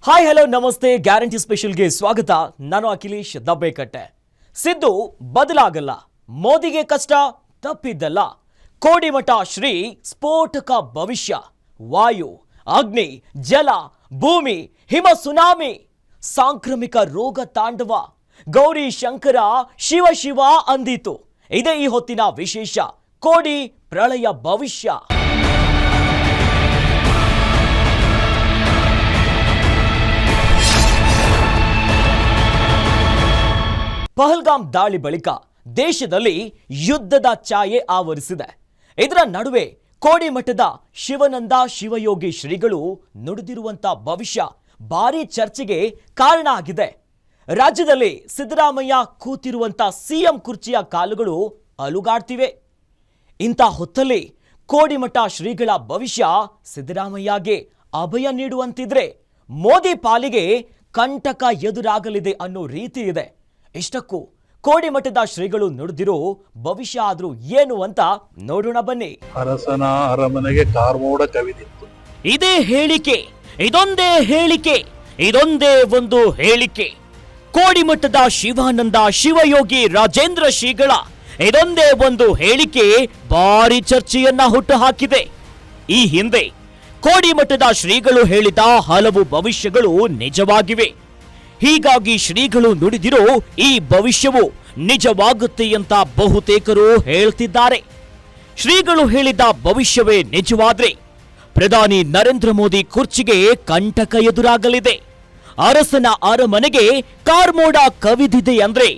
Hi hello ನಮಸ್ತೆ guarantee ಸ್ಪೆಷಲ್ಗೆ ಸ್ವಾಗತ. ನಾನು ಅಖಿಲೇಶ್ ದಬ್ಬೆಕಟ್ಟೆ. ಸಿದ್ದು ಬದಲಾಗಲ್ಲ, ಮೋದಿಗೆ ಕಷ್ಟ ತಪ್ಪಿದ್ದಲ್ಲ. ಕೋಡಿಮಠ ಶ್ರೀ ಸ್ಫೋಟಕ ಭವಿಷ್ಯ. ವಾಯು, ಅಗ್ನಿ, ಜಲ, ಭೂಮಿ, ಹಿಮ, ಸುನಾಮಿ, ಸಾಂಕ್ರಾಮಿಕ ರೋಗ ತಾಂಡವ. ಗೌರಿ ಶಂಕರ ಶಿವ ಶಿವ ಅಂದಿತು. ಇದೇ ಈ ಹೊತ್ತಿನ ವಿಶೇಷ. ಕೋಡಿ ಪ್ರಳಯ ಭವಿಷ್ಯ. ಪಹಲ್ಗಾಮ್ ದಾಳಿ ಬಳಿಕ ದೇಶದಲ್ಲಿ ಯುದ್ಧದ ಛಾಯೆ ಆವರಿಸಿದೆ. ಇದರ ನಡುವೆ ಕೋಡಿಮಠದ ಶಿವಾನಂದ ಶಿವಯೋಗಿ ಶ್ರೀಗಳು ನುಡಿದಿರುವಂತ ಭವಿಷ್ಯ ಭಾರೀ ಚರ್ಚೆಗೆ ಕಾರಣ ಆಗಿದೆ. ರಾಜ್ಯದಲ್ಲಿ ಸಿದ್ದರಾಮಯ್ಯ ಕೂತಿರುವಂತ ಸಿಎಂ ಕುರ್ಚಿಯ ಕಾಲುಗಳು ಅಲುಗಾಡ್ತಿವೆ. ಇಂಥ ಹೊತ್ತಲ್ಲಿ ಕೋಡಿಮಠ ಶ್ರೀಗಳ ಭವಿಷ್ಯ ಸಿದ್ದರಾಮಯ್ಯಗೆ ಅಭಯ ನೀಡುವಂತಿದ್ರೆ ಮೋದಿ ಪಾಲಿಗೆ ಕಂಟಕ ಎದುರಾಗಲಿದೆ ಅನ್ನೋ ರೀತಿ ಇದೆ. ಇಷ್ಟಕ್ಕೂ ಕೋಡಿಮಠದ ಶ್ರೀಗಳು ನುಡಿದಿರೋ ಭವಿಷ್ಯ ಆದ್ರೂ ಏನು ಅಂತ ನೋಡೋಣ ಬನ್ನಿ. ಅರಸನ ಅರಮನೆಗೆ ಕಾರ್ಮೋಡ ಕವಿದಿತ್ತು. ಇದೇ ಹೇಳಿಕೆ, ಇದೊಂದೇ ಹೇಳಿಕೆ, ಇದೊಂದೇ ಒಂದು ಹೇಳಿಕೆ. ಕೋಡಿಮಠದ ಶಿವಾನಂದ ಶಿವಯೋಗಿ ರಾಜೇಂದ್ರ ಶ್ರೀಗಳ ಇದೊಂದೇ ಒಂದು ಹೇಳಿಕೆ ಭಾರಿ ಚರ್ಚೆಯನ್ನ ಹುಟ್ಟು ಹಾಕಿದೆ. ಈ ಹಿಂದೆ ಕೋಡಿಮಠದ ಶ್ರೀಗಳು ಹೇಳಿದ ಹಲವು ಭವಿಷ್ಯಗಳು ನಿಜವಾಗಿವೆ. ಹೀಗಾಗಿ ಶ್ರೀಗಳು ನುಡಿದಿರೋ ಈ ಭವಿಷ್ಯವು ನಿಜವಾಗುತ್ತೆ ಅಂತ ಬಹುತೇಕರು ಹೇಳ್ತಿದ್ದಾರೆ. ಶ್ರೀಗಳು ಹೇಳಿದ ಭವಿಷ್ಯವೇ ನಿಜವಾದ್ರೆ ಪ್ರಧಾನಿ ನರೇಂದ್ರ ಮೋದಿ ಕುರ್ಚಿಗೆ ಕಂಟಕ ಎದುರಾಗಲಿದೆ. ಅರಸನ ಅರಮನೆಗೆ ಕಾರ್ಮೋಡ ಕವಿದಿದೆ ಅಂದ್ರೆ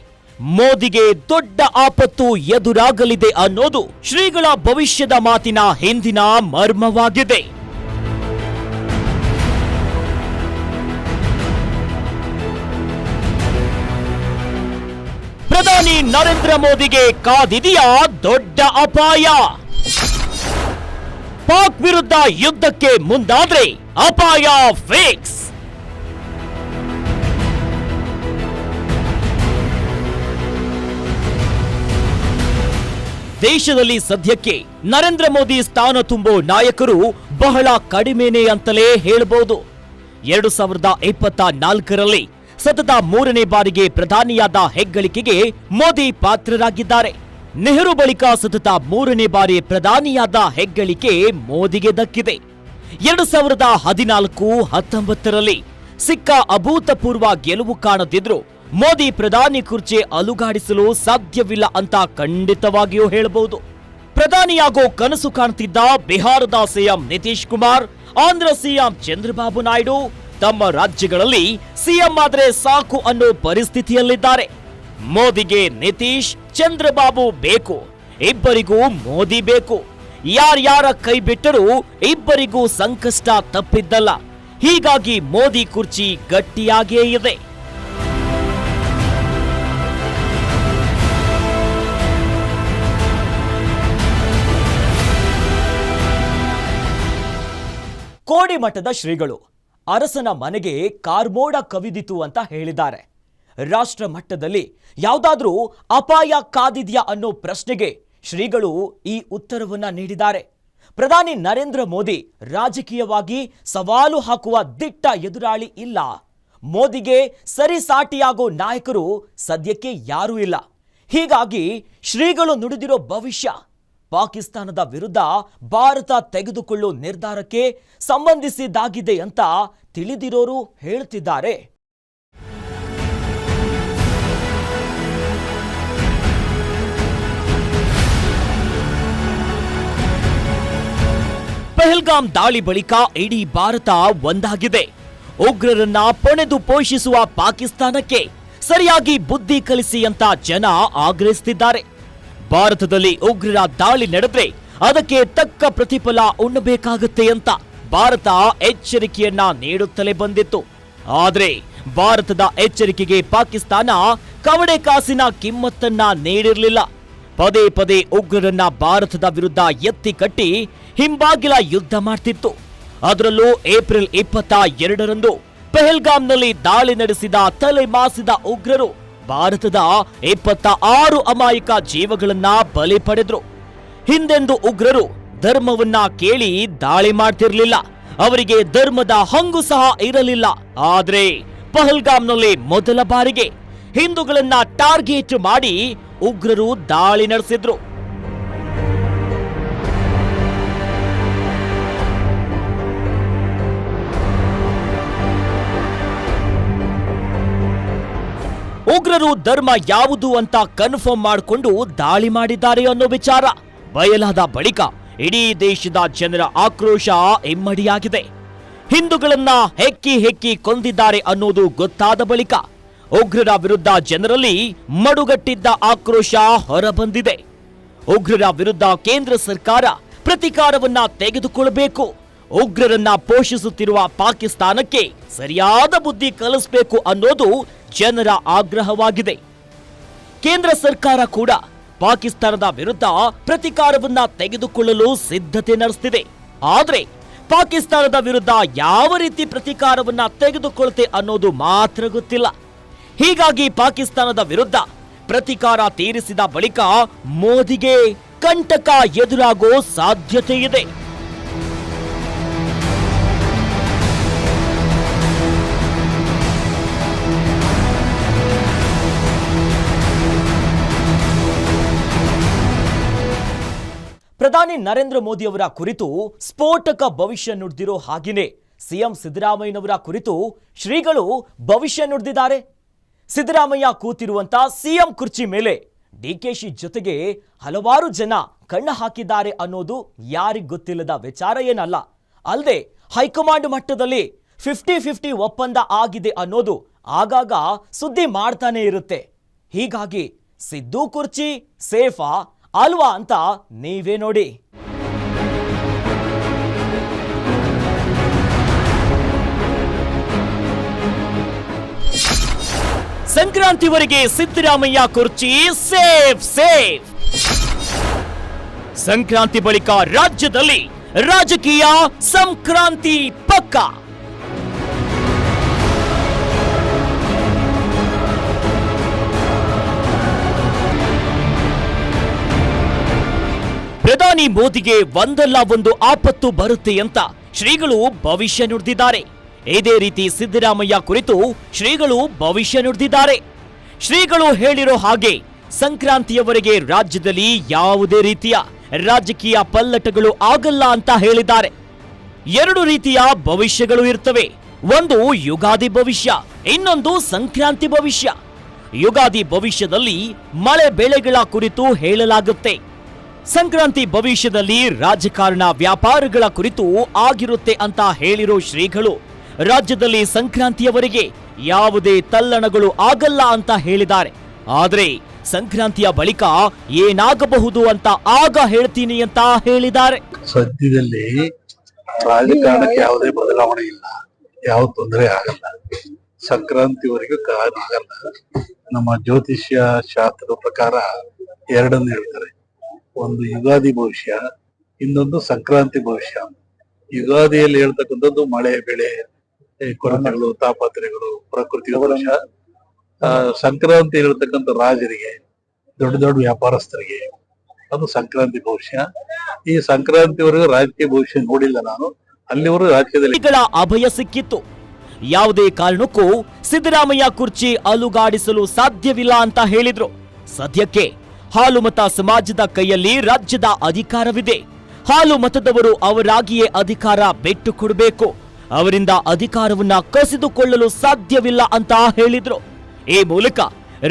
ಮೋದಿಗೆ ದೊಡ್ಡ ಆಪತ್ತು ಎದುರಾಗಲಿದೆ ಅನ್ನೋದು ಶ್ರೀಗಳ ಭವಿಷ್ಯದ ಮಾತಿನ ಹಿಂದಿನ ಮರ್ಮವಾಗಿದೆ. ಪ್ರಧಾನಿ ನರೇಂದ್ರ ಮೋದಿಗೆ ಕಾದಿದೆಯಾ ದೊಡ್ಡ ಅಪಾಯ? ಪಾಕ್ ವಿರುದ್ಧ ಯುದ್ಧಕ್ಕೆ ಮುಂದಾದ್ರೆ ಅಪಾಯ ಫಿಕ್ಸ್. ದೇಶದಲ್ಲಿ ಸದ್ಯಕ್ಕೆ ನರೇಂದ್ರ ಮೋದಿ ಸ್ಥಾನ ತುಂಬೋ ನಾಯಕರು ಬಹಳ ಕಡಿಮೆನೆ ಅಂತಲೇ ಹೇಳಬಹುದು. 2024ರಲ್ಲಿ ಸತತ 3ನೇ ಬಾರಿಗೆ ಪ್ರಧಾನಿಯಾದ ಹೆಗ್ಗಳಿಕೆಗೆ ಮೋದಿ ಪಾತ್ರರಾಗಿದ್ದಾರೆ. ನೆಹರು ಬಳಿಕ ಸತತ 3ನೇ ಬಾರಿ ಪ್ರಧಾನಿಯಾದ ಹೆಗ್ಗಳಿಕೆ ಮೋದಿಗೆ ದಕ್ಕಿದೆ. 2014-19ರಲ್ಲಿ ಸಿಕ್ಕ ಅಭೂತಪೂರ್ವ ಗೆಲುವು ಕಾಣದಿದ್ರು ಮೋದಿ ಪ್ರಧಾನಿ ಕುರ್ಚಿ ಅಲುಗಾಡಿಸಲು ಸಾಧ್ಯವಿಲ್ಲ ಅಂತ ಖಂಡಿತವಾಗಿಯೂ ಹೇಳಬಹುದು. ಪ್ರಧಾನಿಯಾಗೋ ಕನಸು ಕಾಣ್ತಿದ್ದ ಬಿಹಾರದ ಸಿಎಂ ನಿತೀಶ್ ಕುಮಾರ್, ಆಂಧ್ರ ಸಿಎಂ ಚಂದ್ರಬಾಬು ನಾಯ್ಡು ತಮ್ಮ ರಾಜ್ಯಗಳಲ್ಲಿ ಸಿಎಂ ಆದ್ರೆ ಸಾಕು ಅನ್ನೋ ಪರಿಸ್ಥಿತಿಯಲ್ಲಿದ್ದಾರೆ. ಮೋದಿಗೆ ನಿತೀಶ್, ಚಂದ್ರಬಾಬು ಬೇಕು, ಇಬ್ಬರಿಗೂ ಮೋದಿ ಬೇಕು. ಯಾರ್ಯಾರ ಕೈ ಬಿಟ್ಟರೂ ಇಬ್ಬರಿಗೂ ಸಂಕಷ್ಟ ತಪ್ಪಿದ್ದಲ್ಲ. ಹೀಗಾಗಿ ಮೋದಿ ಕುರ್ಚಿ ಗಟ್ಟಿಯಾಗೇ ಇದೆ. ಕೋಡಿಮಠದ ಶ್ರೀಗಳು ಅರಸನ ಮನೆಗೆ ಕಾರ್ಮೋಡ ಕವಿದಿತು ಅಂತ ಹೇಳಿದ್ದಾರೆ. ರಾಷ್ಟ್ರ ಮಟ್ಟದಲ್ಲಿ ಯಾವುದಾದ್ರೂ ಅಪಾಯ ಕಾದಿದ್ಯಾ ಅನ್ನೋ ಪ್ರಶ್ನೆಗೆ ಶ್ರೀಗಳು ಈ ಉತ್ತರವನ್ನ ನೀಡಿದ್ದಾರೆ. ಪ್ರಧಾನಿ ನರೇಂದ್ರ ಮೋದಿ ರಾಜಕೀಯವಾಗಿ ಸವಾಲು ಹಾಕುವ ದಿಟ್ಟ ಎದುರಾಳಿ ಇಲ್ಲ. ಮೋದಿಗೆ ಸರಿಸಾಟಿಯಾಗೋ ನಾಯಕರು ಸದ್ಯಕ್ಕೆ ಯಾರೂ ಇಲ್ಲ. ಹೀಗಾಗಿ ಶ್ರೀಗಳು ನುಡಿದಿರೋ ಭವಿಷ್ಯ ಪಾಕಿಸ್ತಾನದ ವಿರುದ್ಧ ಭಾರತ ತೆಗೆದುಕೊಳ್ಳೋ ನಿರ್ಧಾರಕ್ಕೆ ಸಂಬಂಧಿಸಿದ್ದಾಗಿದೆ ಅಂತ ತಿಳಿದಿರೋರು ಹೇಳ್ತಿದ್ದಾರೆ. ಪಹಲ್ಗಾಮ್ ದಾಳಿ ಬಳಿಕ ಇಡೀ ಭಾರತ ಒಂದಾಗಿದೆ. ಉಗ್ರರನ್ನ ಪೊಣೆದು ಪೋಷಿಸುವ ಪಾಕಿಸ್ತಾನಕ್ಕೆ ಸರಿಯಾಗಿ ಬುದ್ಧಿ ಕಲಿಸಿ ಅಂತ ಜನ ಆಗ್ರಹಿಸುತ್ತಿದ್ದಾರೆ. ಭಾರತದಲ್ಲಿ ಉಗ್ರರ ದಾಳಿ ನಡೆದ್ರೆ ಅದಕ್ಕೆ ತಕ್ಕ ಪ್ರತಿಫಲ ಉಣ್ಣಬೇಕಾಗುತ್ತೆ ಅಂತ ಭಾರತ ಎಚ್ಚರಿಕೆಯನ್ನ ನೀಡುತ್ತಲೇ ಬಂದಿತ್ತು. ಆದ್ರೆ ಭಾರತದ ಎಚ್ಚರಿಕೆಗೆ ಪಾಕಿಸ್ತಾನ ಕವಡೆ ಕಾಸಿನ ಕಿಮ್ಮತ್ತನ್ನ ನೀಡಿರಲಿಲ್ಲ. ಪದೇ ಪದೇ ಉಗ್ರರನ್ನ ಭಾರತದ ವಿರುದ್ಧ ಎತ್ತಿ ಕಟ್ಟಿ ಹಿಂಬಾಗಿಲ ಯುದ್ಧ ಮಾಡ್ತಿತ್ತು. ಅದರಲ್ಲೂ ಏಪ್ರಿಲ್ 22ರಂದು ಪಹಲ್ಗಾಮ್ನಲ್ಲಿ ದಾಳಿ ನಡೆಸಿದ ತಲೆ ಮಾಸಿದ ಉಗ್ರರು ಭಾರತದ 26 ಅಮಾಯಕ ಜೀವಗಳನ್ನ ಬಲಿ ಪಡೆದ್ರು. ಹಿಂದೆಂದು ಉಗ್ರರು ಧರ್ಮವನ್ನ ಕೇಳಿ ದಾಳಿ ಮಾಡ್ತಿರ್ಲಿಲ್ಲ. ಅವರಿಗೆ ಧರ್ಮದ ಹಂಗು ಸಹ ಇರಲಿಲ್ಲ. ಆದ್ರೆ ಪಹಲ್ಗಾಮ್ನಲ್ಲಿ ಮೊದಲ ಬಾರಿಗೆ ಹಿಂದೂಗಳನ್ನ ಟಾರ್ಗೆಟ್ ಮಾಡಿ ಉಗ್ರರು ದಾಳಿ ನಡೆಸಿದ್ರು. ಉಗ್ರರು ಧರ್ಮ ಯಾವುದು ಅಂತ ಕನ್ಫರ್ಮ್ ಮಾಡಿಕೊಂಡು ದಾಳಿ ಮಾಡಿದ್ದಾರೆ ಅನ್ನೋ ವಿಚಾರ ಬಯಲಾದ ಬಳಿಕ ಇಡೀ ದೇಶದ ಜನರ ಆಕ್ರೋಶ ಇಮ್ಮಡಿಯಾಗಿದೆ. ಹಿಂದೂಗಳನ್ನ ಹೆಕ್ಕಿ ಕೊಂದಿದ್ದಾರೆ ಅನ್ನೋದು ಗೊತ್ತಾದ ಬಳಿಕ ಉಗ್ರರ ವಿರುದ್ಧ ಜನರಲ್ಲಿ ಮಡುಗಟ್ಟಿದ್ದ ಆಕ್ರೋಶ ಹೊರಬಂದಿದೆ. ಉಗ್ರರ ವಿರುದ್ಧ ಕೇಂದ್ರ ಸರ್ಕಾರ ಪ್ರತೀಕಾರವನ್ನ ತೆಗೆದುಕೊಳ್ಳಬೇಕು. ಉಗ್ರರನ್ನ ಪೋಷಿಸುತ್ತಿರುವ ಪಾಕಿಸ್ತಾನಕ್ಕೆ ಸರಿಯಾದ ಬುದ್ಧಿ ಕಲಿಸಬೇಕು ಅನ್ನೋದು ಜನರ ಆಗ್ರಹವಾಗಿದೆ. ಕೇಂದ್ರ ಸರ್ಕಾರ ಕೂಡ ಪಾಕಿಸ್ತಾನದ ವಿರುದ್ಧ ಪ್ರತೀಕಾರವನ್ನ ತೆಗೆದುಕೊಳ್ಳಲು ಸಿದ್ಧತೆ ನಡೆಸುತ್ತಿದೆ. ಆದ್ರೆ ಪಾಕಿಸ್ತಾನದ ವಿರುದ್ಧ ಯಾವ ರೀತಿ ಪ್ರತೀಕಾರವನ್ನ ತೆಗೆದುಕೊಳ್ಳುತ್ತೆ ಅನ್ನೋದು ಮಾತ್ರ ಗೊತ್ತಿಲ್ಲ. ಹೀಗಾಗಿ ಪಾಕಿಸ್ತಾನದ ವಿರುದ್ಧ ಪ್ರತೀಕಾರ ತೀರಿಸಿದ ಬಳಿಕ ಮೋದಿಗೆ ಕಂಟಕ ಎದುರಾಗೋ ಸಾಧ್ಯತೆ ಇದೆ. ಪ್ರಧಾನಿ ನರೇಂದ್ರ ಮೋದಿ ಅವರ ಕುರಿತು ಸ್ಫೋಟಕ ಭವಿಷ್ಯ ನುಡಿದಿರೋ ಹಾಗೇನೆ ಸಿಎಂ ಸಿದ್ದರಾಮಯ್ಯನವರ ಕುರಿತು ಶ್ರೀಗಳು ಭವಿಷ್ಯ ನುಡಿದಿದ್ದಾರೆ. ಸಿದ್ದರಾಮಯ್ಯ ಕೂತಿರುವಂತ ಸಿಎಂ ಕುರ್ಚಿ ಮೇಲೆ ಡಿಕೆಶಿ ಜೊತೆಗೆ ಹಲವಾರು ಜನ ಕಣ್ಣ ಹಾಕಿದ್ದಾರೆ ಅನ್ನೋದು ಯಾರಿಗ್ ಗೊತ್ತಿಲ್ಲದ ವಿಚಾರ ಏನಲ್ಲ. ಅಲ್ಲದೆ ಹೈಕಮಾಂಡ್ ಮಟ್ಟದಲ್ಲಿ 50-50 ಒಪ್ಪಂದ ಆಗಿದೆ ಅನ್ನೋದು ಆಗಾಗ ಸುದ್ದಿ ಮಾಡ್ತಾನೆ ಇರುತ್ತೆ. ಹೀಗಾಗಿ ಸಿದ್ದು ಕುರ್ಚಿ ಸೇಫಾ ಅಲ್ವಾ ಅಂತ ನೀವೇ ನೋಡಿ. ಸಂಕ್ರಾಂತಿವರೆಗೆ ಸಿದ್ದರಾಮಯ್ಯ ಕುರ್ಚಿ ಸೇಫ್. ಸಂಕ್ರಾಂತಿ ಬಳಿಕ ರಾಜ್ಯದಲ್ಲಿ ರಾಜಕೀಯ ಸಂಕ್ರಾಂತಿ ಪಕ್ಕ. ಪ್ರಧಾನಿ ಮೋದಿಗೆ ಒಂದಲ್ಲ ಒಂದು ಆಪತ್ತು ಬರುತ್ತೆ ಅಂತ ಶ್ರೀಗಳು ಭವಿಷ್ಯ ನುಡಿದಿದ್ದಾರೆ. ಇದೇ ರೀತಿ ಸಿದ್ದರಾಮಯ್ಯ ಕುರಿತು ಶ್ರೀಗಳು ಭವಿಷ್ಯ ನುಡಿದಿದ್ದಾರೆ. ಶ್ರೀಗಳು ಹೇಳಿರೋ ಹಾಗೆ ಸಂಕ್ರಾಂತಿಯವರೆಗೆ ರಾಜ್ಯದಲ್ಲಿ ಯಾವುದೇ ರೀತಿಯ ರಾಜಕೀಯ ಪಲ್ಲಟಗಳು ಆಗಲ್ಲ ಅಂತ ಹೇಳಿದ್ದಾರೆ. ಎರಡು ರೀತಿಯ ಭವಿಷ್ಯಗಳು ಇರ್ತವೆ. ಒಂದು ಯುಗಾದಿ ಭವಿಷ್ಯ, ಇನ್ನೊಂದು ಸಂಕ್ರಾಂತಿ ಭವಿಷ್ಯ. ಯುಗಾದಿ ಭವಿಷ್ಯದಲ್ಲಿ ಮಳೆ ಬೆಳೆಗಳ ಕುರಿತು ಹೇಳಲಾಗುತ್ತೆ. ಸಂಕ್ರಾಂತಿ ಭವಿಷ್ಯದಲ್ಲಿ ರಾಜಕಾರಣ ವ್ಯಾಪಾರಗಳ ಕುರಿತು ಆಗಿರುತ್ತೆ ಅಂತ ಹೇಳಿರೋ ಶ್ರೀಗಳು ರಾಜ್ಯದಲ್ಲಿ ಸಂಕ್ರಾಂತಿಯವರೆಗೆ ಯಾವುದೇ ತಲ್ಲಣಗಳು ಆಗಲ್ಲ ಅಂತ ಹೇಳಿದ್ದಾರೆ. ಆದ್ರೆ ಸಂಕ್ರಾಂತಿಯ ಬಳಿಕ ಏನಾಗಬಹುದು ಅಂತ ಆಗ ಹೇಳ್ತೀನಿ ಅಂತ ಹೇಳಿದ್ದಾರೆ. ಸದ್ಯದಲ್ಲಿ ರಾಜಕಾರಣಕ್ಕೆ ಯಾವುದೇ ಬದಲಾವಣೆ ಇಲ್ಲ, ಯಾವ ತೊಂದರೆ ಆಗಲ್ಲ. ಸಂಕ್ರಾಂತಿವರೆಗೂ ಆಗಲ್ಲ. ನಮ್ಮ ಜ್ಯೋತಿಷ್ಯ ಶಾಸ್ತ್ರದ ಪ್ರಕಾರ ಎರಡನ್ನು ಹೇಳ್ತಾರೆ. ಒಂದು ಯುಗಾದಿ ಭವಿಷ್ಯ, ಇನ್ನೊಂದು ಸಂಕ್ರಾಂತಿ ಭವಿಷ್ಯ. ಯುಗಾದಿಯಲ್ಲಿ ಹೇಳ್ತಕ್ಕಂಥದ್ದು ಮಳೆ ಬೆಳೆ ಕೊರತೆಗಳು ತಾಪತ್ರೆಗಳು ಪ್ರಕೃತಿಯ ಭವಿಷ್ಯ. ಸಂಕ್ರಾಂತಿ ಹೇಳ್ತಕ್ಕಂಥ ರಾಜರಿಗೆ ದೊಡ್ಡ ದೊಡ್ಡ ವ್ಯಾಪಾರಸ್ಥರಿಗೆ ಅದು ಸಂಕ್ರಾಂತಿ ಭವಿಷ್ಯ. ಈ ಸಂಕ್ರಾಂತಿವರೆಗೂ ರಾಜಕೀಯ ಭವಿಷ್ಯ ನೋಡಿಲ್ಲ ನಾನು. ಅಲ್ಲಿವರೆಗೂ ರಾಜ್ಯದಲ್ಲಿ ಅಭಯ ಸಿಕ್ಕಿತ್ತು. ಯಾವುದೇ ಕಾರಣಕ್ಕೂ ಸಿದ್ದರಾಮಯ್ಯ ಕುರ್ಚಿ ಅಲುಗಾಡಿಸಲು ಸಾಧ್ಯವಿಲ್ಲ ಅಂತ ಹೇಳಿದ್ರು. ಸದ್ಯಕ್ಕೆ ಹಾಲು ಮತ ಸಮಾಜದ ಕೈಯಲ್ಲಿ ರಾಜ್ಯದ ಅಧಿಕಾರವಿದೆ. ಹಾಲು ಮತದವರು ಅವರಾಗಿಯೇ ಅಧಿಕಾರ ಬಿಟ್ಟು ಕೊಡಬೇಕು. ಅವರಿಂದ ಅಧಿಕಾರವನ್ನ ಕಸಿದುಕೊಳ್ಳಲು ಸಾಧ್ಯವಿಲ್ಲ ಅಂತ ಹೇಳಿದ್ರು. ಈ ಮೂಲಕ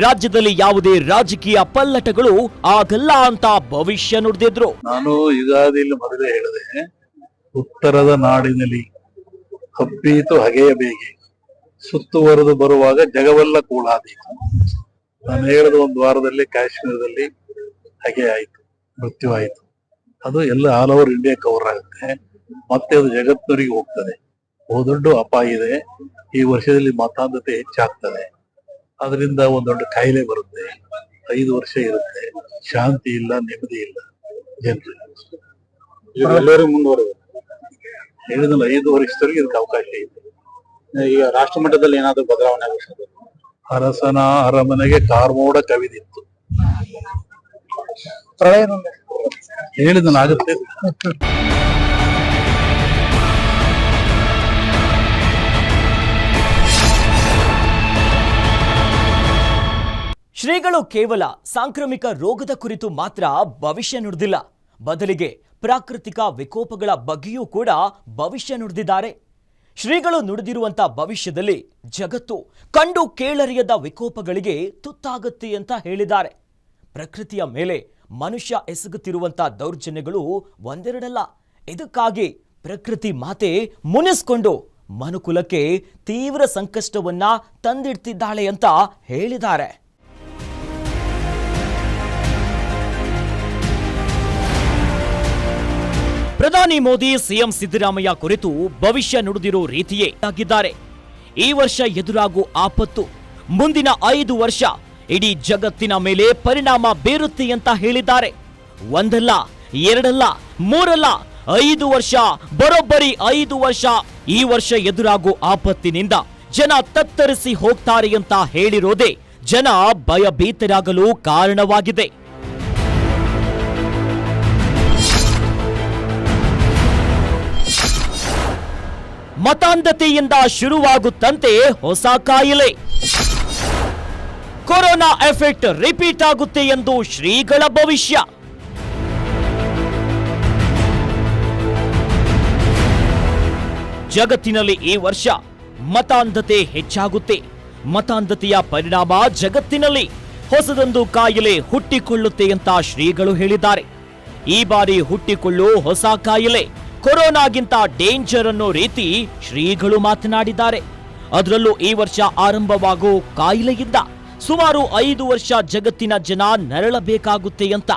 ರಾಜ್ಯದಲ್ಲಿ ಯಾವುದೇ ರಾಜಕೀಯ ಪಲ್ಲಟಗಳು ಆಗಲ್ಲ ಅಂತ ಭವಿಷ್ಯ ನುಡಿದಿದ್ರು. ನಾನು ಯುಗಾದಿಯಲ್ಲಿ ಮೊದಲೇ ಹೇಳಿದೆ, ಉತ್ತರದ ನಾಡಿನಲ್ಲಿ ಹಬ್ಬೀತು ಹಗೆಯ ಬೇಗೆ ಸುತ್ತುವರೆದು ಬರುವಾಗ ಜಗವೆಲ್ಲ ಕೂಳಾದೀತು. ನಾನು ಹೇಳಿದ ಒಂದು ವಾರದಲ್ಲಿ ಕಾಶ್ಮೀರದಲ್ಲಿ ಹಗೆ ಆಯ್ತು, ಮೃತ್ಯು ಆಯ್ತು. ಅದು ಎಲ್ಲ ಆಲ್ ಓವರ್ ಇಂಡಿಯಾ ಕವರ್ ಆಗುತ್ತೆ, ಮತ್ತೆ ಅದು ಜಗತ್ತಿನವರಿಗೆ ಹೋಗ್ತದೆ. ದೊಡ್ಡ ಅಪಾಯ ಇದೆ. ಈ ವರ್ಷದಲ್ಲಿ ಮತಾಂಧತೆ ಹೆಚ್ಚಾಗ್ತದೆ. ಅದರಿಂದ ಒಂದ್ ದೊಡ್ಡ ಕಾಯಿಲೆ ಬರುತ್ತೆ. 5 ವರ್ಷ ಇರುತ್ತೆ, ಶಾಂತಿ ಇಲ್ಲ, ನೆಮ್ಮದಿ ಇಲ್ಲ ಜನರಿಗೆ. ಮುಂದುವರೆದು ಹೇಳಿದ್ರೆ 5 ವರ್ಷದವರೆಗೆ ಇದಕ್ಕೆ ಅವಕಾಶ ಇದೆ. ಈಗ ರಾಷ್ಟ್ರ ಮಟ್ಟದಲ್ಲಿ ಏನಾದ್ರು ಬದಲಾವಣೆ ಆಗುತ್ತೆ? ಅರಸನ ಅರಮನೆಗೆ ಕಾರ್ಮೋಡ ಕವಿದಿತ್ತು. ಹೇಳಿದನಾಗುತ್ತೆ. ಶ್ರೀಗಳು ಕೇವಲ ಸಾಂಕ್ರಾಮಿಕ ರೋಗದ ಕುರಿತು ಮಾತ್ರ ಭವಿಷ್ಯ ನುಡಿದಿಲ್ಲ, ಬದಲಿಗೆ ಪ್ರಾಕೃತಿಕ ವಿಕೋಪಗಳ ಬಗ್ಗೆಯೂ ಕೂಡ ಭವಿಷ್ಯ ನುಡಿದಿದ್ದಾರೆ. ಶ್ರೀಗಳು ನುಡಿದಿರುವಂತ ಭವಿಷ್ಯದಲ್ಲಿ ಜಗತ್ತು ಕಂಡು ಕೇಳರಿಯದ ವಿಕೋಪಗಳಿಗೆ ತುತ್ತಾಗುತ್ತೆ ಅಂತ ಹೇಳಿದ್ದಾರೆ. ಪ್ರಕೃತಿಯ ಮೇಲೆ ಮನುಷ್ಯ ಎಸಗುತ್ತಿರುವಂತ ದೌರ್ಜನ್ಯಗಳು ಒಂದೆರಡಲ್ಲ. ಇದಕ್ಕಾಗಿ ಪ್ರಕೃತಿ ಮಾತೆ ಮುನಿಸ್ಕೊಂಡು ಮನುಕುಲಕ್ಕೆ ತೀವ್ರ ಸಂಕಷ್ಟವನ್ನ ತಂದಿಡ್ತಿದ್ದಾಳೆ ಅಂತ ಹೇಳಿದ್ದಾರೆ. ಪ್ರಧಾನಿ ಮೋದಿ ಸಿಎಂ ಸಿದ್ದರಾಮಯ್ಯ ಕುರಿತು ಭವಿಷ್ಯ ನುಡಿದಿರೋ ರೀತಿಯೇ ಆಗಿದ್ದಾರೆ. ಈ ವರ್ಷ ಎದುರಾಗುವ ಆಪತ್ತು ಮುಂದಿನ 5 ವರ್ಷ ಇಡೀ ಜಗತ್ತಿನ ಮೇಲೆ ಪರಿಣಾಮ ಬೀರುತ್ತೆ ಅಂತ ಹೇಳಿದ್ದಾರೆ. ಒಂದಲ್ಲ, ಎರಡಲ್ಲ, ಮೂರಲ್ಲ, 5 ವರ್ಷ, ಬರೋಬ್ಬರಿ 5 ವರ್ಷ. ಈ ವರ್ಷ ಎದುರಾಗುವ ಆಪತ್ತಿನಿಂದ ಜನ ತತ್ತರಿಸಿ ಹೋಗ್ತಾರೆ ಅಂತ ಹೇಳಿರೋದೇ ಜನ ಭಯಭೀತರಾಗಲು ಕಾರಣವಾಗಿದೆ. ಮತಾಂಧತೆಯಿಂದ ಶುರುವಾಗುತ್ತಂತೆ ಹೊಸ ಕಾಯಿಲೆ. ಕೊರೋನಾ ಎಫೆಕ್ಟ್ ರಿಪೀಟ್ ಆಗುತ್ತೆ ಎಂದು ಶ್ರೀಗಳ ಭವಿಷ್ಯ. ಜಗತ್ತಿನಲ್ಲಿ ಈ ವರ್ಷ ಮತಾಂಧತೆ ಹೆಚ್ಚಾಗುತ್ತೆ. ಮತಾಂಧತೆಯ ಪರಿಣಾಮ ಜಗತ್ತಿನಲ್ಲಿ ಹೊಸದೊಂದು ಕಾಯಿಲೆ ಹುಟ್ಟಿಕೊಳ್ಳುತ್ತೆ ಅಂತ ಶ್ರೀಗಳು ಹೇಳಿದ್ದಾರೆ. ಈ ಬಾರಿ ಹುಟ್ಟಿಕೊಳ್ಳೋ ಹೊಸ ಕಾಯಿಲೆ ಕೊರೋನಾಗಿಂತ ಡೇಂಜರ್ ಅನ್ನೋ ರೀತಿ ಶ್ರೀಗಳು ಮಾತನಾಡಿದ್ದಾರೆ. ಅದರಲ್ಲೂ ಈ ವರ್ಷ ಆರಂಭವಾಗೋ ಕಾಯಿಲೆಯಿಂದ ಸುಮಾರು 5 ವರ್ಷ ಜಗತ್ತಿನ ಜನ ನರಳಬೇಕಾಗುತ್ತೆ ಅಂತ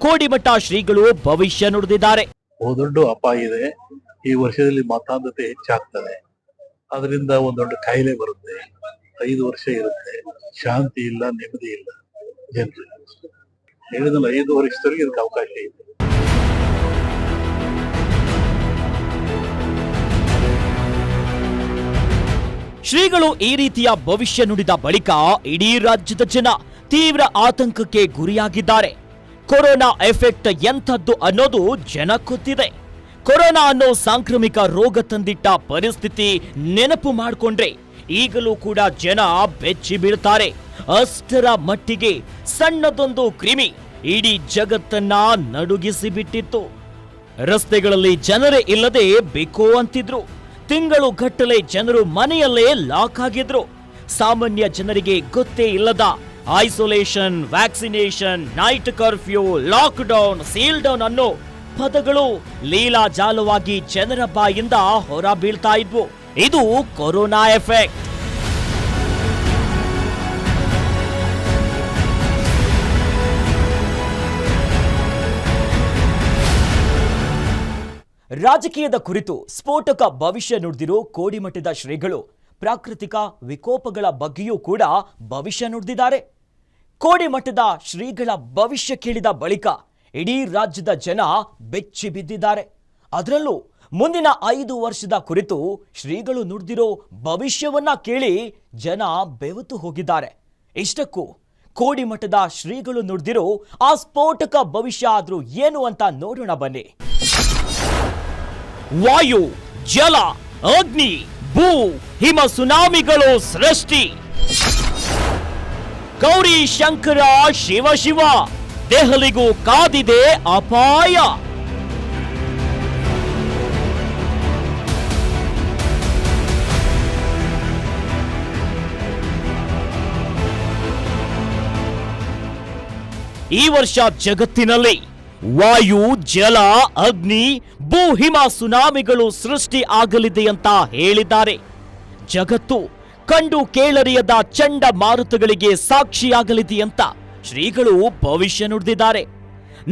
ಕೋಡಿಮಠ ಶ್ರೀಗಳು ಭವಿಷ್ಯ ನುಡಿದಿದ್ದಾರೆ. ದೊಡ್ಡ ಅಪಾಯ ಇದೆ. ಈ ವರ್ಷದಲ್ಲಿ ಮತಾಂಧತೆ ಹೆಚ್ಚಾಗ್ತದೆ. ಅದರಿಂದ ಒಂದು ದೊಡ್ಡ ಕಾಯಿಲೆ ಬರುತ್ತೆ. 5 ವರ್ಷ ಇರುತ್ತೆ. ಶಾಂತಿ ಇಲ್ಲ, ನೆಮ್ಮದಿ ಇಲ್ಲ ಜನರಿಗೆ. ಹೇಳಿದ್ನಲ್ಲ, 5 ವರ್ಷದವರೆಗೆ ಇದಕ್ಕೆ ಅವಕಾಶ ಇದೆ. ಶ್ರೀಗಳು ಈ ರೀತಿಯ ಭವಿಷ್ಯ ನುಡಿದ ಬಳಿಕ ಇಡೀ ರಾಜ್ಯದ ಜನ ತೀವ್ರ ಆತಂಕಕ್ಕೆ ಗುರಿಯಾಗಿದ್ದಾರೆ. ಕೊರೋನಾ ಎಫೆಕ್ಟ್ ಎಂಥದ್ದು ಅನ್ನೋದು ಜನ ಗೊತ್ತಿದೆ. ಕೊರೋನಾ ಅನ್ನೋ ಸಾಂಕ್ರಾಮಿಕ ರೋಗ ತಂದಿಟ್ಟ ಪರಿಸ್ಥಿತಿ ನೆನಪು ಮಾಡಿಕೊಂಡ್ರೆ ಈಗಲೂ ಕೂಡ ಜನ ಬೆಚ್ಚಿ ಬೀಳ್ತಾರೆ. ಅಷ್ಟರ ಮಟ್ಟಿಗೆ ಸಣ್ಣದೊಂದು ಕ್ರಿಮಿ ಇಡೀ ಜಗತ್ತನ್ನ ನಡುಗಿಸಿ ಬಿಟ್ಟಿತ್ತು. ರಸ್ತೆಗಳಲ್ಲಿ ಜನರೇ ಇಲ್ಲದೆ ಬೇಕೋ ಅಂತಿದ್ರು. ತಿಂಗಳು ಗಟ್ಟಲೆ ಜನರು ಮನೆಯಲ್ಲೇ ಲಾಕ್ ಆಗಿದ್ರು. ಸಾಮಾನ್ಯ ಜನರಿಗೆ ಗೊತ್ತೇ ಇಲ್ಲದ isolation, vaccination, night curfew, lock down, seal down ಅನ್ನೋ ಪದಗಳು ಲೀಲಾಜಾಲವಾಗಿ ಜನರ ಬಾಯಿಂದ ಹೊರ ಬೀಳ್ತಾ ಇದ್ವು. ಇದು ಕೊರೋನಾ ಎಫೆಕ್ಟ್. ರಾಜಕೀಯದ ಕುರಿತು ಸ್ಫೋಟಕ ಭವಿಷ್ಯ ನುಡಿದಿರೋ ಕೋಡಿಮಠದ ಶ್ರೀಗಳು ಪ್ರಾಕೃತಿಕ ವಿಕೋಪಗಳ ಬಗ್ಗೆಯೂ ಕೂಡ ಭವಿಷ್ಯ ನುಡಿದಿದ್ದಾರೆ. ಕೋಡಿಮಠದ ಶ್ರೀಗಳ ಭವಿಷ್ಯ ಕೇಳಿದ ಬಳಿಕ ಇಡೀ ರಾಜ್ಯದ ಜನ ಬೆಚ್ಚಿ ಬಿದ್ದಿದ್ದಾರೆ. ಅದರಲ್ಲೂ ಮುಂದಿನ 5 ವರ್ಷದ ಕುರಿತು ಶ್ರೀಗಳು ನುಡಿದಿರೋ ಭವಿಷ್ಯವನ್ನ ಕೇಳಿ ಜನ ಬೆವತು ಹೋಗಿದ್ದಾರೆ. ಇಷ್ಟಕ್ಕೂ ಕೋಡಿಮಠದ ಶ್ರೀಗಳು ನುಡಿದಿರೋ ಆ ಸ್ಫೋಟಕ ಭವಿಷ್ಯ ಆದ್ರೂ ಏನು ಅಂತ ನೋಡೋಣ ಬನ್ನಿ. ವಾಯು, ಜಲ, ಅಗ್ನಿ, ಭೂ, ಹಿಮ ಸುನಾಮಿಗಳು ಸೃಷ್ಟಿ. ಗೌರಿ ಶಂಕರ ಶಿವ ಶಿವ, ದೆಹಲಿಗೂ ಕಾದಿದೆ ಅಪಾಯ. ಈ ವರ್ಷ ಜಗತ್ತಿನಲ್ಲಿ ವಾಯು, ಜಲ, ಅಗ್ನಿ, ಭೂ, ಹಿಮ ಸುನಾಮಿಗಳು ಸೃಷ್ಟಿ ಆಗಲಿದೆ ಅಂತ ಹೇಳಿದ್ದಾರೆ. ಜಗತ್ತು ಕಂಡು ಕೇಳರಿಯದ ಚಂಡಮಾರುತಗಳಿಗೆ ಸಾಕ್ಷಿಯಾಗಲಿದೆ ಅಂತ ಶ್ರೀಗಳು ಭವಿಷ್ಯ ನುಡಿದಿದ್ದಾರೆ.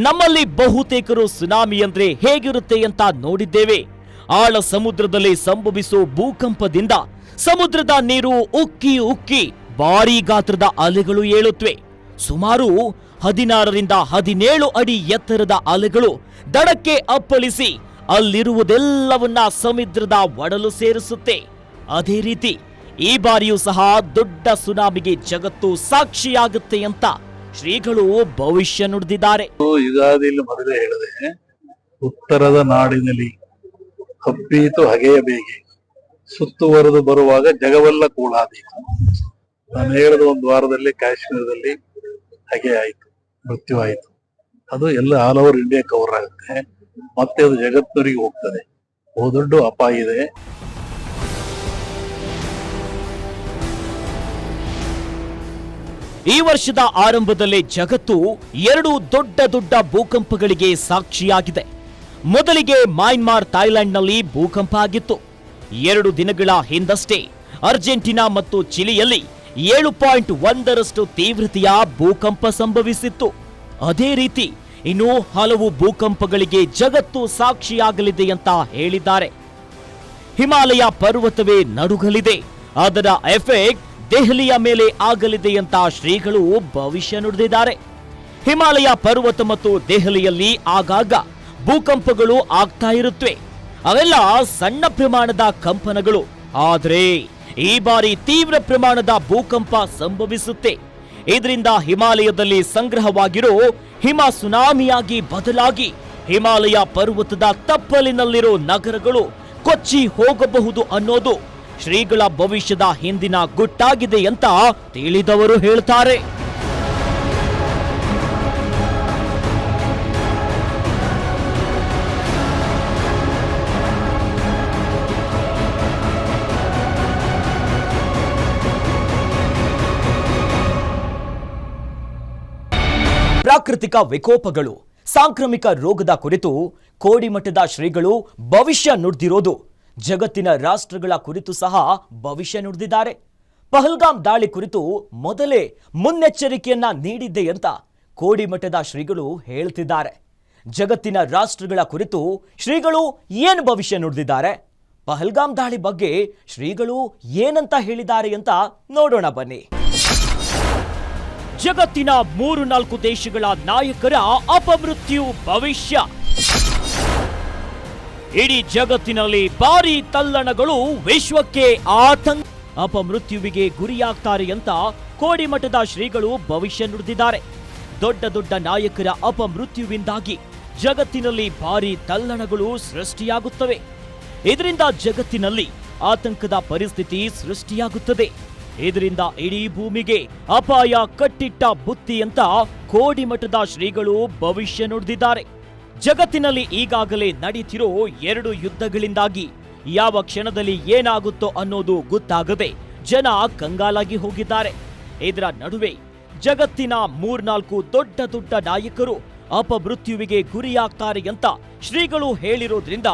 ನಮ್ಮಲ್ಲಿ ಬಹುತೇಕರು ಸುನಾಮಿ ಅಂದ್ರೆ ಹೇಗಿರುತ್ತೆ ಅಂತ ನೋಡಿದ್ದೇವೆ. ಆಳ ಸಮುದ್ರದಲ್ಲಿ ಸಂಭವಿಸೋ ಭೂಕಂಪದಿಂದ ಸಮುದ್ರದ ನೀರು ಉಕ್ಕಿ ಉಕ್ಕಿ ಭಾರೀ ಗಾತ್ರದ ಅಲೆಗಳು ಏಳುತ್ತವೆ. ಸುಮಾರು 16ರಿಂದ 17 ಅಡಿ ಎತ್ತರದ ಅಲೆಗಳು ದಡಕ್ಕೆ ಅಪ್ಪಳಿಸಿ ಅಲ್ಲಿರುವುದೆಲ್ಲವನ್ನ ಸಮುದ್ರದ ಒಡಲು ಸೇರಿಸುತ್ತೆ. ಅದೇ ರೀತಿ ಈ ಬಾರಿಯೂ ಸಹ ದೊಡ್ಡ ಸುನಾಮಿಗೆ ಜಗತ್ತು ಸಾಕ್ಷಿಯಾಗುತ್ತೆ ಅಂತ ಶ್ರೀಗಳು ಭವಿಷ್ಯ ನುಡಿದಿದ್ದಾರೆ. ಯುಗಾದಿಯಲ್ಲಿ ಮೊದಲೇ ಹೇಳಿದೆ, ಉತ್ತರದ ನಾಡಿನಲ್ಲಿ ಹಬ್ಬೀತು ಹಗೆಯ ಬೇಗೆ, ಸುತ್ತುವರೆದು ಬರುವಾಗ ಜಗವೆಲ್ಲ ಕೂಳಾದೀತು. ನಾನು ಹೇಳಿದ 1 ವಾರದಲ್ಲಿ ಕಾಶ್ಮೀರದಲ್ಲಿ ಹಾಗೆ ಆಯ್ತು, ಮೃತ್ಯು ಆಯ್ತು. ಅದು ಎಲ್ಲ ಆಲ್ ಓವರ್ ಇಂಡಿಯಾ ಕವರ್ ಆಗುತ್ತೆ, ಮತ್ತೆ ಅದು ಜಗತ್ತಿನವರಿಗೆ ಹೋಗ್ತದೆ. ಬಹುದೊಡ್ಡ ಅಪಾಯ ಇದೆ. ಈ ವರ್ಷದ ಆರಂಭದಲ್ಲೇ ಜಗತ್ತು 2 ದೊಡ್ಡ ದೊಡ್ಡ ಭೂಕಂಪಗಳಿಗೆ ಸಾಕ್ಷಿಯಾಗಿದೆ. ಮೊದಲಿಗೆ ಮ್ಯಾನ್ಮಾರ್ ಥಾಯ್ಲೆಂಡ್ನಲ್ಲಿ ಭೂಕಂಪ ಆಗಿತ್ತು. 2 ದಿನಗಳ ಹಿಂದಷ್ಟೇ ಅರ್ಜೆಂಟೀನಾ ಮತ್ತು ಚಿಲಿಯಲ್ಲಿ 7.1ರಷ್ಟು ತೀವ್ರತೆಯ ಭೂಕಂಪ ಸಂಭವಿಸಿತ್ತು. ಅದೇ ರೀತಿ ಇನ್ನು ಹಲವು ಭೂಕಂಪಗಳಿಗೆ ಜಗತ್ತು ಸಾಕ್ಷಿಯಾಗಲಿದೆ ಅಂತ ಹೇಳಿದ್ದಾರೆ. ಹಿಮಾಲಯ ಪರ್ವತವೇ ನಡುಗಲಿದೆ, ಅದರ ಎಫೆಕ್ಟ್ ದೆಹಲಿಯ ಮೇಲೆ ಆಗಲಿದೆ ಅಂತ ಶ್ರೀಗಳು ಭವಿಷ್ಯ ನುಡಿದಿದ್ದಾರೆ. ಹಿಮಾಲಯ ಪರ್ವತ ಮತ್ತು ದೆಹಲಿಯಲ್ಲಿ ಆಗಾಗ ಭೂಕಂಪಗಳು ಆಗ್ತಾ ಇರುತ್ತವೆ. ಅವೆಲ್ಲ ಸಣ್ಣ ಪ್ರಮಾಣದ ಕಂಪನಗಳು, ಆದರೆ ಈ ಬಾರಿ ತೀವ್ರ ಪ್ರಮಾಣದ ಭೂಕಂಪ ಸಂಭವಿಸುತ್ತೆ. ಇದರಿಂದ ಹಿಮಾಲಯದಲ್ಲಿ ಸಂಗ್ರಹವಾಗಿರೋ ಹಿಮ ಸುನಾಮಿಯಾಗಿ ಬದಲಾಗಿ ಹಿಮಾಲಯ ಪರ್ವತದ ತಪ್ಪಲಿನಲ್ಲಿರೋ ನಗರಗಳು ಕೊಚ್ಚಿ ಹೋಗಬಹುದು ಅನ್ನೋದು ಶ್ರೀಗಳ ಭವಿಷ್ಯದ ಹಿಂದಿನ ಗುಟ್ಟಾಗಿದೆ ಅಂತ ತಿಳಿದವರು ಹೇಳ್ತಾರೆ. ಪ್ರಾಕೃತಿಕ ವಿಕೋಪಗಳು, ಸಾಂಕ್ರಾಮಿಕ ರೋಗದ ಕುರಿತು ಕೋಡಿಮಠದ ಶ್ರೀಗಳು ಭವಿಷ್ಯ ನುಡಿದಿರೋದು ಜಗತ್ತಿನ ರಾಷ್ಟ್ರಗಳ ಕುರಿತು ಸಹ ಭವಿಷ್ಯ ನುಡಿದಿದ್ದಾರೆ. ಪಹಲ್ಗಾಮ್ ದಾಳಿ ಕುರಿತು ಮೊದಲೇ ಮುನ್ನೆಚ್ಚರಿಕೆಯನ್ನ ನೀಡಿದ್ದೆ ಅಂತ ಕೋಡಿಮಠದ ಶ್ರೀಗಳು ಹೇಳ್ತಿದ್ದಾರೆ. ಜಗತ್ತಿನ ರಾಷ್ಟ್ರಗಳ ಕುರಿತು ಶ್ರೀಗಳು ಏನು ಭವಿಷ್ಯ ನುಡಿದಿದ್ದಾರೆ, ಪಹಲ್ಗಾಮ್ ದಾಳಿ ಬಗ್ಗೆ ಶ್ರೀಗಳು ಏನಂತ ಹೇಳಿದ್ದಾರೆ ಅಂತ ನೋಡೋಣ ಬನ್ನಿ. ಜಗತ್ತಿನ 3-4 ದೇಶಗಳ ನಾಯಕರ ಅಪಮೃತ್ಯು ಭವಿಷ್ಯ. ಇಡೀ ಜಗತ್ತಿನಲ್ಲಿ ಭಾರೀ ತಲ್ಲಣಗಳು, ವಿಶ್ವಕ್ಕೆ ಆತಂಕ. ಅಪಮೃತ್ಯುವಿಗೆ ಗುರಿಯಾಗ್ತಾರೆ ಅಂತ ಕೋಡಿಮಠದ ಶ್ರೀಗಳು ಭವಿಷ್ಯ ನುಡಿದಿದ್ದಾರೆ. ದೊಡ್ಡ ದೊಡ್ಡ ನಾಯಕರ ಅಪಮೃತ್ಯುವಿಂದಾಗಿ ಜಗತ್ತಿನಲ್ಲಿ ಭಾರೀ ತಲ್ಲಣಗಳು ಸೃಷ್ಟಿಯಾಗುತ್ತವೆ. ಇದರಿಂದ ಜಗತ್ತಿನಲ್ಲಿ ಆತಂಕದ ಪರಿಸ್ಥಿತಿ ಸೃಷ್ಟಿಯಾಗುತ್ತದೆ. ಇದರಿಂದ ಇಡೀ ಭೂಮಿಗೆ ಅಪಾಯ ಕಟ್ಟಿಟ್ಟ ಬುತ್ತಿ ಅಂತ ಕೋಡಿಮಠದ ಶ್ರೀಗಳು ಭವಿಷ್ಯ ನುಡಿದಿದ್ದಾರೆ. ಜಗತ್ತಿನಲ್ಲಿ ಈಗಾಗಲೇ ನಡೀತಿರೋ 2 ಯುದ್ಧಗಳಿಂದಾಗಿ ಯಾವ ಕ್ಷಣದಲ್ಲಿ ಏನಾಗುತ್ತೋ ಅನ್ನೋದು ಗೊತ್ತಾಗದೆ ಜನ ಕಂಗಾಲಾಗಿ ಹೋಗಿದ್ದಾರೆ. ಇದರ ನಡುವೆ ಜಗತ್ತಿನ 3-4 ದೊಡ್ಡ ದೊಡ್ಡ ನಾಯಕರು ಅಪಮೃತ್ಯುವಿಗೆ ಗುರಿಯಾಗ್ತಾರೆ ಅಂತ ಶ್ರೀಗಳು ಹೇಳಿರೋದ್ರಿಂದ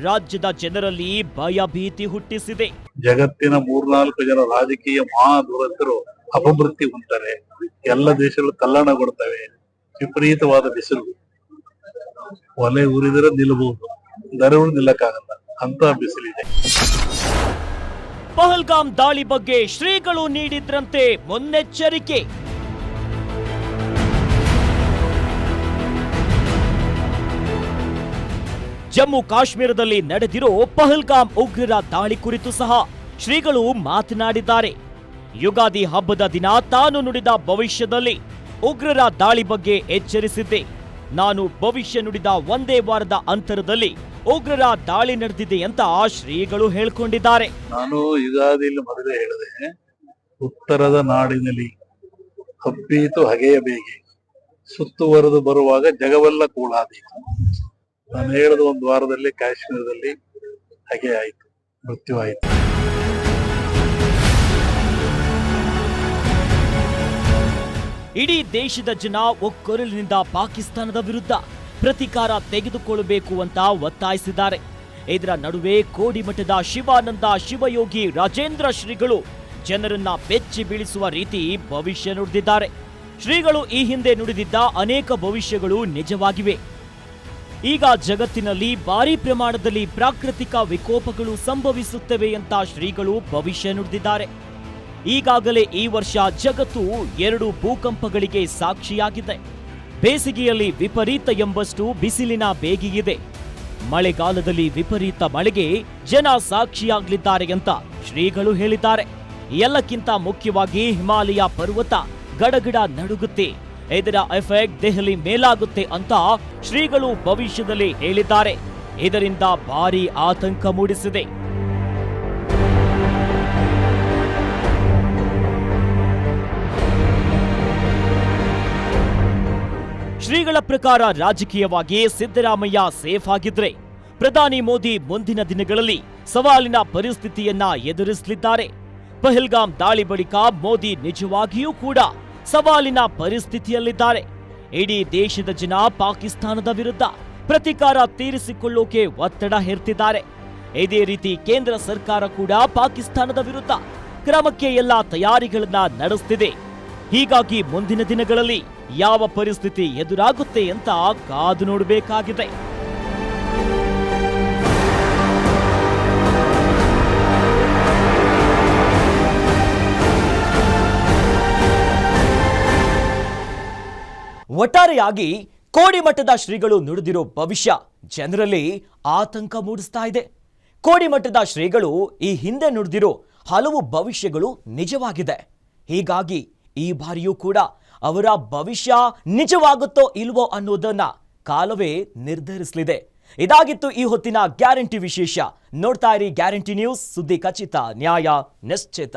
ರಾಜ್ಯದ ಜನರಲ್ಲಿ ಭಯಭೀತಿ ಹುಟ್ಟಿಸಿದೆ. ಜಗತ್ತಿನ 3-4 ಜನ ರಾಜಕೀಯ ಮಹಾಧುರಂತರು ಅಪಮೃತ್ಯು ಹೊಂತಾರೆ. ಎಲ್ಲ ದೇಶಗಳು ತಲ್ಲಣಗೊಳ್ತವೆ. ವಿಪರೀತವಾದ ಬಿಸಿಲು, ಒಲೆ ಉರಿದರೆ ನಿಲ್ಲಬಹುದು, ದರಗಳು ನಿಲ್ಲಕ್ಕಾಗಲ್ಲ ಅಂತ ಬಿಸಿಲಿದೆ. ಪಹಲ್ಗಾಮ್ ದಾಳಿ ಬಗ್ಗೆ ಶ್ರೀಗಳು ನೀಡಿದ್ರಂತೆ ಮುನ್ನೆಚ್ಚರಿಕೆ. ಜಮ್ಮು ಕಾಶ್ಮೀರದಲ್ಲಿ ನಡೆದಿರೋ ಪಹಲ್ಗಾಮ್ ಉಗ್ರರ ದಾಳಿ ಕುರಿತು ಸಹ ಶ್ರೀಗಳು ಮಾತನಾಡಿದ್ದಾರೆ. ಯುಗಾದಿ ಹಬ್ಬದ ದಿನ ತಾನು ನುಡಿದ ಭವಿಷ್ಯದಲ್ಲಿ ಉಗ್ರರ ದಾಳಿ ಬಗ್ಗೆ ಎಚ್ಚರಿಸಿದ್ದೆ. ನಾನು ಭವಿಷ್ಯ ನುಡಿದ ಒಂದೇ ವಾರದ ಅಂತರದಲ್ಲಿ ಉಗ್ರರ ದಾಳಿ ನಡೆದಿದೆ ಅಂತ ಶ್ರೀಗಳು ಹೇಳ್ಕೊಂಡಿದ್ದಾರೆ. ನಾನು ಯುಗಾದಿಯಲ್ಲಿ ಮೊದಲೇ ಹೇಳಿದೆ, ಉತ್ತರದ ನಾಡಿನಲ್ಲಿ ಹಬ್ಬೀತು ಹಗೆಯ ಬೇಗೆ, ಸುತ್ತುವರೆದು ಬರುವಾಗ ಜಗವೆಲ್ಲ ಕೂಳಾದೀತು. ನಾನು ಹೇಳಿದ 1 ವಾರದಲ್ಲಿ ಕಾಶ್ಮೀರದಲ್ಲಿ ಹಾಗೆ ಆಯ್ತು, ಮೃತ್ಯು ಆಯ್ತು. ಇಡೀ ದೇಶದ ಜನ ಒಕ್ಕೊರಲಿನಿಂದ ಪಾಕಿಸ್ತಾನದ ವಿರುದ್ಧ ಪ್ರತೀಕಾರ ತೆಗೆದುಕೊಳ್ಳಬೇಕು ಅಂತ ಒತ್ತಾಯಿಸಿದ್ದಾರೆ. ಇದರ ನಡುವೆ ಕೋಡಿಮಠದ ಶಿವಾನಂದ ಶಿವಯೋಗಿ ರಾಜೇಂದ್ರ ಶ್ರೀಗಳು ಜನರನ್ನ ಬೆಚ್ಚಿ ಬೀಳಿಸುವ ರೀತಿ ಭವಿಷ್ಯ ನುಡಿದಿದ್ದಾರೆ. ಶ್ರೀಗಳು ಈ ಹಿಂದೆ ನುಡಿದಿದ್ದ ಅನೇಕ ಭವಿಷ್ಯಗಳು ನಿಜವಾಗಿವೆ. ಈಗ ಜಗತ್ತಿನಲ್ಲಿ ಭಾರೀ ಪ್ರಮಾಣದಲ್ಲಿ ಪ್ರಾಕೃತಿಕ ವಿಕೋಪಗಳು ಸಂಭವಿಸುತ್ತವೆ ಅಂತ ಶ್ರೀಗಳು ಭವಿಷ್ಯ ನುಡಿದಿದ್ದಾರೆ. ಈಗಾಗಲೇ ಈ ವರ್ಷ ಜಗತ್ತು 2 ಭೂಕಂಪಗಳಿಗೆ ಸಾಕ್ಷಿಯಾಗಿದೆ. ಬೇಸಿಗೆಯಲ್ಲಿ ವಿಪರೀತ ಎಂಬಷ್ಟು ಬಿಸಿಲಿನ ಬೇಗೆಯಿದೆ. ಮಳೆಗಾಲದಲ್ಲಿ ವಿಪರೀತ ಮಳೆಗೆ ಜನ ಸಾಕ್ಷಿಯಾಗಲಿದ್ದಾರೆ ಅಂತ ಶ್ರೀಗಳು ಹೇಳಿದ್ದಾರೆ. ಎಲ್ಲಕ್ಕಿಂತ ಮುಖ್ಯವಾಗಿ ಹಿಮಾಲಯ ಪರ್ವತ ಗಡಗಡ ನಡುಗುತ್ತೆ. ಇದರ ಎಫೆಕ್ಟ್ ದೆಹಲಿ ಮೇಲಾಗುತ್ತೆ ಅಂತ ಶ್ರೀಗಳು ಭವಿಷ್ಯದಲ್ಲಿ ಹೇಳಿದ್ದಾರೆ. ಇದರಿಂದ ಭಾರೀ ಆತಂಕ ಮೂಡಿಸಿದೆ. ಶ್ರೀಗಳ ಪ್ರಕಾರ ರಾಜಕೀಯವಾಗಿ ಸಿದ್ದರಾಮಯ್ಯ ಸೇಫ್ ಆಗಿದ್ರೆ ಪ್ರಧಾನಿ ಮೋದಿ ಮುಂದಿನ ದಿನಗಳಲ್ಲಿ ಸವಾಲಿನ ಪರಿಸ್ಥಿತಿಯನ್ನ ಎದುರಿಸಲಿದ್ದಾರೆ. ಪಹಲ್ಗಾಮ್ ದಾಳಿ ಬಳಿಕ ಮೋದಿ ನಿಜವಾಗಿಯೂ ಕೂಡ ಸವಾಲಿನ ಪರಿಸ್ಥಿತಿಯಲ್ಲಿದ್ದಾರೆ. ಇಡೀ ದೇಶದ ಜನ ಪಾಕಿಸ್ತಾನದ ವಿರುದ್ಧ ಪ್ರತೀಕಾರ ತೀರಿಸಿಕೊಳ್ಳೋಕೆ ಒತ್ತಡ ಹೇರ್ತಿದ್ದಾರೆ. ಇದೇ ರೀತಿ ಕೇಂದ್ರ ಸರ್ಕಾರ ಕೂಡ ಪಾಕಿಸ್ತಾನದ ವಿರುದ್ಧ ಕ್ರಮಕ್ಕೆ ಎಲ್ಲ ತಯಾರಿಗಳನ್ನ ನಡೆಸುತ್ತಿದೆ. ಹೀಗಾಗಿ ಮುಂದಿನ ದಿನಗಳಲ್ಲಿ ಯಾವ ಪರಿಸ್ಥಿತಿ ಎದುರಾಗುತ್ತೆ ಅಂತ ಕಾದು ನೋಡಬೇಕಾಗಿದೆ. ಒಟ್ಟಾರೆಯಾಗಿ ಕೋಡಿಮಠದ ಶ್ರೀಗಳು ನುಡಿದಿರೋ ಭವಿಷ್ಯ ಜನರಲ್ಲಿ ಆತಂಕ ಮೂಡಿಸ್ತಾ ಇದೆ. ಕೋಡಿಮಠದ ಶ್ರೀಗಳು ಈ ಹಿಂದೆ ನುಡಿದಿರೋ ಹಲವು ಭವಿಷ್ಯಗಳು ನಿಜವಾಗಿದೆ. ಹೀಗಾಗಿ ಈ ಬಾರಿಯೂ ಕೂಡ ಅವರ ಭವಿಷ್ಯ ನಿಜವಾಗುತ್ತೋ ಇಲ್ವೋ ಅನ್ನೋದನ್ನ ಕಾಲವೇ ನಿರ್ಧರಿಸಲಿದೆ. ಇದಾಗಿತ್ತು ಈ ಹೊತ್ತಿನ ಗ್ಯಾರಂಟಿ ವಿಶೇಷ. ನೋಡ್ತಾ ಇರಿ ಗ್ಯಾರಂಟಿ ನ್ಯೂಸ್, ಸುದ್ದಿ ಖಚಿತ, ನ್ಯಾಯ ನಿಶ್ಚಿತ.